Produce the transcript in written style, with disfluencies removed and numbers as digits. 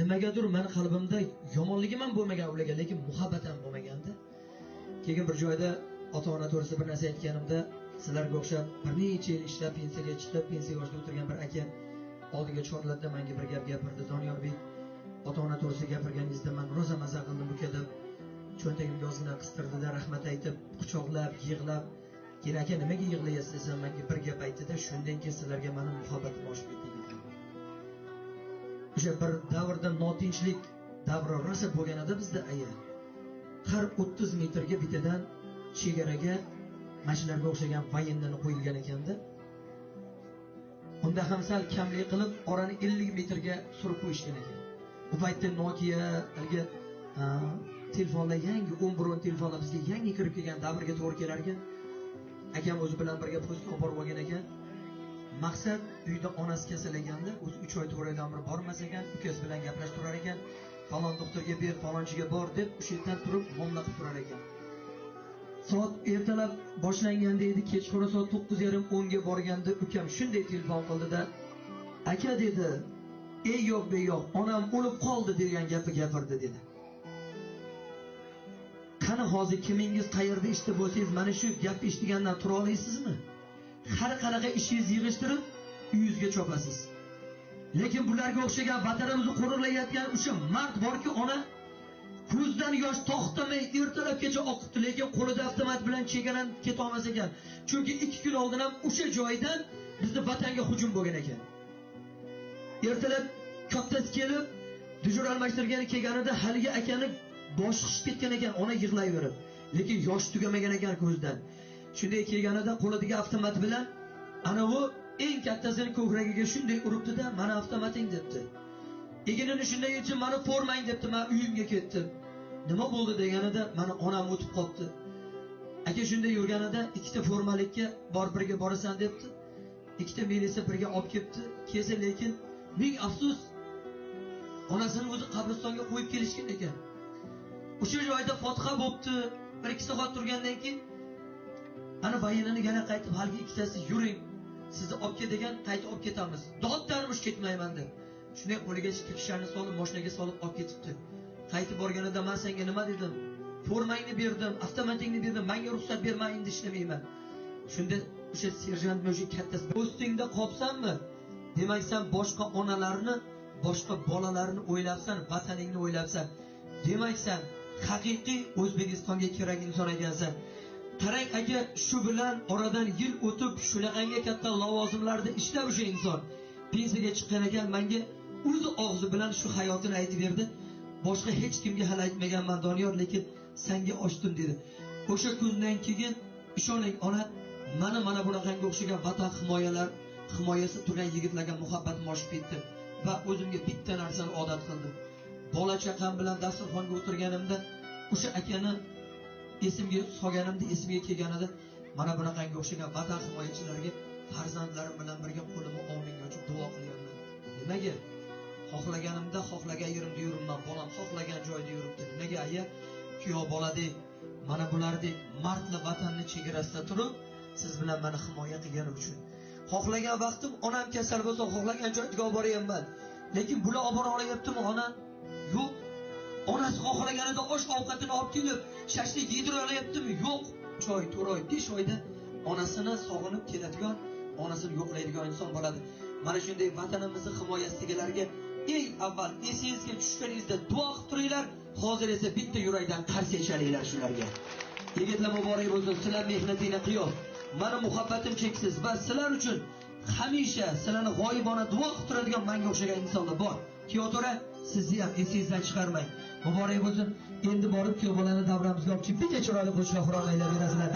nimagadir meni qalbimda yomonligi ham bo'lmagan ularga, lekin muhabbat ham bo'lmaganda. Keyin bir joyda ota-ona to'g'risida bir narsa aytganimda, sizlarga o'xshab bir necha yil ishlab pensiyaga chiqib, pensiya yoshida o'tirgan bir aka oldiga chorladida menga bir gap gapirdi. Doniyorbek, ota-ona to'g'risida gapirganingizda men roza maza qildim uka deb, cho'ntagimga ozgina qistirdi-da, rahmat aytib, quchoqlab, yig'lab, "Keyin aka nimaga yig'layapsiz?" desam, menga bir gap aytdi-da, "Shundan keyin sizlarga meni muhabbatim oshib ketdi" dedi. O'sha bir davrda notinchlik davri rosa bo'lganida bizda aya har 30 metrga bitadan chegaraga mashinalarga o'xshagan voyenlarni qo'yilgan ekanda. Unda ham sal kamlik qilib orani 50 metrga surib qo'yishgan ekan. Bu paytda Nokia haligi telefonlar yangi 11 telefonlar bizga yangi kirib kelgan davrga to'g'ri kelar ekan. Akam o'zi bilan birga postga olib borib olgan ekan. Maqsad uyda onasi kasalliganda, o'zi 3 oy to'g'ridan bir bormas ekan, ukasi bilan gaplashib turar ekan. Falon doktorga ber, falonchiga bor deb o'sha yerdan turib muomala qilib turar ekan. Soat ertalab boshlanganda edi, kechqurun soat 9:30-10 ga borganda ukam shunday telefon qildi-da, "Aka" dedi, "Ey yo'q be yo'q, onam o'lib qoldi" degan gapni gapirdi dedi. Qani hozir kimingiz qayerda ishda bo'lsangiz, mana shu gap eshitgandan tura olasizmi? Har qanaqa ishingizni yig'ishtirib, uyingizga chopasiz. Lekin bularga o'xshagan vatanimizni qo'riqlayotgan o'sha mard borki, ona ko'zdan yosh to'xtamay ertalabgacha oqibdi, lekin qo'lida avtomat bilan chegaran keta olmas ekan. Chunki 2 kun oldin ham o'sha joydan bizni vatanga hujum bo'lgan ekan. Ertalab kattasi kelib, dujur almashtirgani kelganida haligi akani boshi qishib ketgan ekan, ona yig'layverib. Lekin yosh tugamagan ekan ko'zdan. Shunday kelganida qo'lidagi avtomat bilan ana u eng kattasini ko'kragiga shunday uribdi-da, "Mana avtomating" debdi. Eginini shunday yechib, "Mani formang" debdi. Men uyimga ketdim. "Nima bo'ldi?" deganida, "Mana onam o'tib qoldi." Aka shunday yurganida ikkita formalikka bor birga borasan debdi. Ikkita milisa birga olib ketdi. Kelsa, lekin ming afsus, onasini o'zi qabristonga qo'yib kelishgan ekan. O'sha joyda fotiha bo'pti. 1-2 soat turgandan keyin ana bayinini yana qaytib haligi ikkitasi "Yuring, sizni olib ket" degan, qaytib olib ketamiz. Dod darmish ketmayman deb. Shunday qo'liga kishani solib, mashinaga solib olib ketibdi. Qaytib borganida men senga nima dedim? Formangni berdim, avtomatingni berdim, menga ruxsat berma, endi ishlamayman. Shunda o'sha serjant o'sha kattasi, "Postingda qolsanmi? Demak sen boshqa onalarni, boshqa bolalarni o'ylabsan, vataningni o'ylabsan. Demak sen haqiqiy O'zbekistonga kerak inson ekansan. Qarang aka, shu bilan oradan yil o'tib shunaqangi katta lavozimlarda ishlab o'sha inson pensiyaga chiqqan ekan, menga o'zi og'zi bilan shu hayotini aytib berdi. Boshqa hech kimga hali aytmaganman Doniyor, lekin senga ochdim" dedi. O'sha kundan keyin ishoning ona, mana bunaqangi o'xshagan vatan himoyasi turgan yigitlarga muhabbatim oshib ketdi va o'zimga bitta narsani odat qildim. Bola chaqam bilan dasturxonga o'tirganimda o'sha akani esimga solganimda, esimga kelganida mana bunaqangi o'xshagan vatan himoyachilariga farzandlarim bilan birga qo'limni oldinga ochib duo qilyapman. Nimaga? Xohlaganimda xohlagan yerimda yuribman, bolam xohlagan joyda yuribdi. Nimaga aya? Kuyov boladek, mana bulardek mardli vatanni chegarasida turib, siz bilan meni himoya qilganim uchun. Xohlagan vaqtim onam kasal bo'lsa, xohlagan joyga olib boryapman. Lekin bular olib bora olayaptimi ona? Yo'q. Onasi xohlaganida osh ovqatini olib kelib, shashlik yedira olayaptimi? Yo'q. 3 oy, 4 oy, 5 oyda onasini sog'inib keladigan, onasini yo'qlaydigan inson bo'ladi. Mana shunday vatanimizni himoyasidagilarga eng avval esingizga tushganingizda duo qilib turinglar. Hozir esa bitta yurakdan qarshi eshalinglar shularga. Yigitlar muborak bo'lsin, sizlar mehnatingni qiyof. Meni muhabbatim cheksiz va sizlar uchun hamisha sizlarni g'oyibona duo qilib turadigan menga o'xshagan insonlar bor. Kiyotora, sizni ham esingizdan chiqarmang. Muborak bo'lsin. Endi borib kuyov bolani davramizga olib chiqib bitta chiroyli qo'shiq xurolanglar berasizlar.